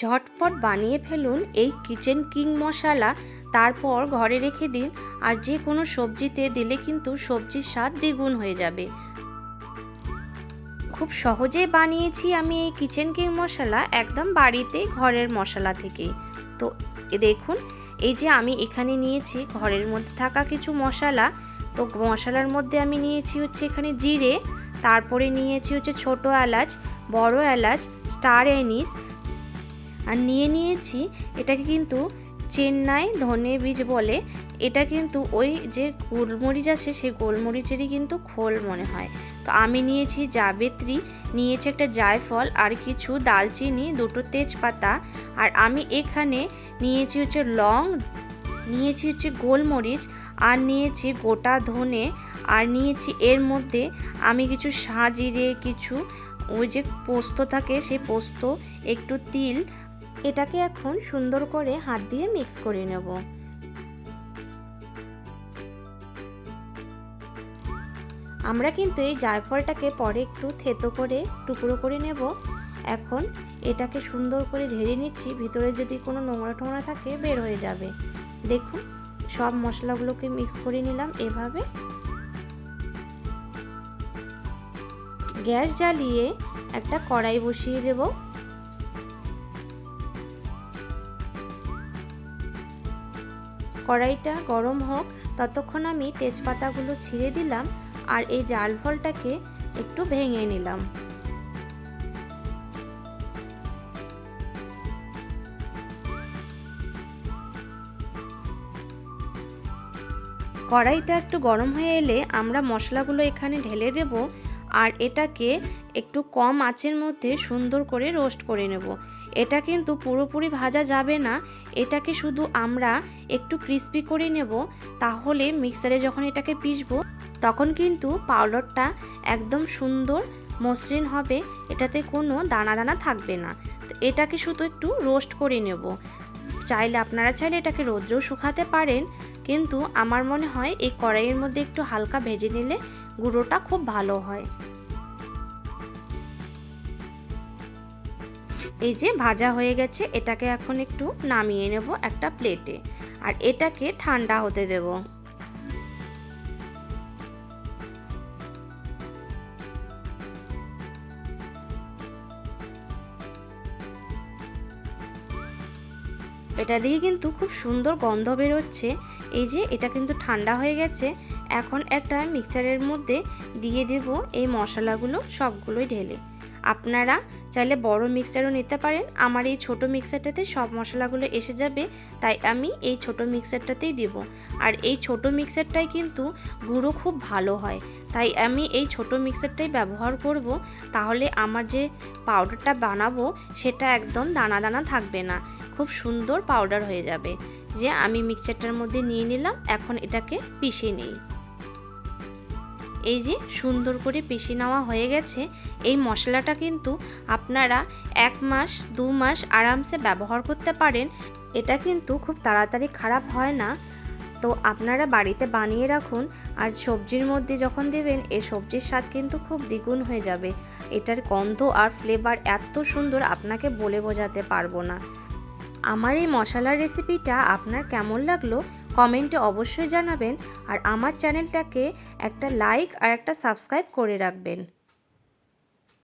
ঝটপট বানিয়ে ফেলুন এই কিচেন কিং মশলা, তারপর ঘরে রেখে দিন। আর যে কোনো সবজিতে দিলে কিন্তু সবজির স্বাদ দ্বিগুণ হয়ে যাবে। খুব সহজেই বানিয়েছি আমি এই কিচেন কিং মশলা, একদম বাড়িতে ঘরের মশলা থেকে। তো দেখুন, এই যে আমি এখানে নিয়েছি ঘরের মধ্যে থাকা কিছু মশলা। তো মশলার মধ্যে আমি নিয়েছি হচ্ছে এখানে জিরে, তারপরে নিয়েছি হচ্ছে ছোটো এলাচ, বড় এলাচ, স্টার এনিস, আর নিয়েছি এটাকে কিন্তু চেন্নাই ধনে বীজ বলে। এটা কিন্তু ওই যে গোলমরিচ আছে সেই গোলমরিচেরই কিন্তু খোল মনে হয়। তো আমি নিয়েছি জাবিত্রী, নিয়েছি একটা জায়ফল, আর কিছু দালচিনি, দুটো তেজপাতা, আর আমি এখানে নিয়েছি হচ্ছে লং, নিয়েছি হচ্ছে গোলমরিচ, আর নিয়েছি গোটা ধনে, আর নিয়েছি এর মধ্যে আমি কিছু সাজিরে, কিছু ওই যে পোস্ত থাকে সেই পোস্ত, একটু তিল। এটাকে এখন সুন্দর করে হাত দিয়ে মিক্স করে নেব। আমরা কিন্তু এই জায়ফলটাকে পরে একটু থেতো করে টুকরো করে নেব। এখন এটাকে সুন্দর করে ঝেড়ে নিচ্ছি, ভিতরে যদি কোনো নোংরা টোংরা থাকে বের হয়ে যাবে। দেখুন, সব মশলাগুলোকে মিক্স করে নিলাম এভাবে। গ্যাস জ্বালিয়ে একটা কড়াই বসিয়ে দেব। কড়াইটা গরম হোক, ততক্ষণ আমি তেজপাতাগুলো ছিঁড়ে দিলাম, আর এই জায়ফলটাকে একটু ভেঙে নিলাম। কড়াইটা একটু গরম হয়ে এলে আমরা মশলাগুলো এখানে ঢেলে দেব, আর এটাকে একটু কম আঁচের মধ্যে সুন্দর করে রোস্ট করে নেব। এটা কিন্তু পুরোপুরি ভাজা যাবে না, এটাকে শুধু আমরা একটু ক্রিস্পি করে নেব। তাহলে মিক্সারে যখন এটাকে পিষবো তখন কিন্তু পাউডারটা একদম সুন্দর মসৃণ হবে, এটাতে কোনো দানা দানা থাকবে না। তো এটাকে শুধু একটু রোস্ট করে নেব। আপনারা চাইলে এটাকে রোদ্রেও শুকাতে পারেন, কিন্তু আমার মনে হয় এই কড়াইয়ের মধ্যে একটু হালকা ভেজে নিলে গুঁড়োটা খুব ভালো হয়। এই যে ভাজা হয়ে গেছে, এটাকে এখন একটু নামিয়ে নেব একটা প্লেটে, আর এটাকে ঠান্ডা হতে দেব। এটা দিয়ে কিন্তু খুব সুন্দর গন্ধ বেরোচ্ছে। এই যে এটা কিন্তু ঠান্ডা হয়ে গেছে। এখন একটা মিক্সচারের মধ্যে দিয়ে দেব এই মশলাগুলো সবগুলোই ঢেলে। আপনারা চাইলে বড় মিক্সচারও নিতে পারেন, আমার এই ছোট মিক্সচারটাতে সব মশলাগুলো এসে যাবে, তাই আমি এই ছোট মিক্সচারটাতেই দেব। আর এই ছোট মিক্সচারটাই কিন্তু গুঁড়ো খুব ভালো হয়, তাই আমি এই ছোট মিক্সচারটাই ব্যবহার করব। তাহলে আমার যে পাউডারটা বানাবো সেটা একদম দানা দানা থাকবে না, খুব সুন্দর পাউডার হয়ে যাবে। যে আমি মিক্সচারটার মধ্যে নিয়ে নিলাম, এখন এটাকে পিষে নিই। এই যে সুন্দর করে পিষে নেওয়া হয়ে গেছে। এই মশলাটা কিন্তু আপনারা 1 মাস 2 মাস আরামসে ব্যবহার করতে পারেন, এটা কিন্তু খুব তাড়াতাড়ি খারাপ হয় না। তো আপনারা বাড়িতে বানিয়ে রাখুন, আর সবজির মধ্যে যখন দেবেন এই সবজির স্বাদ কিন্তু খুব দ্বিগুণ হয়ে যাবে। এটার গন্ধ আর ফ্লেভার এত সুন্দর আপনাকে বলে বোঝাতে পারবো না। আমার এই মশলার রেসিপিটা আপনার কেমন লাগলো কমেন্টে অবশ্যই জানাবেন, আর আমার চ্যানেলটাকে একটা লাইক আর একটা সাবস্ক্রাইব করে রাখবেন।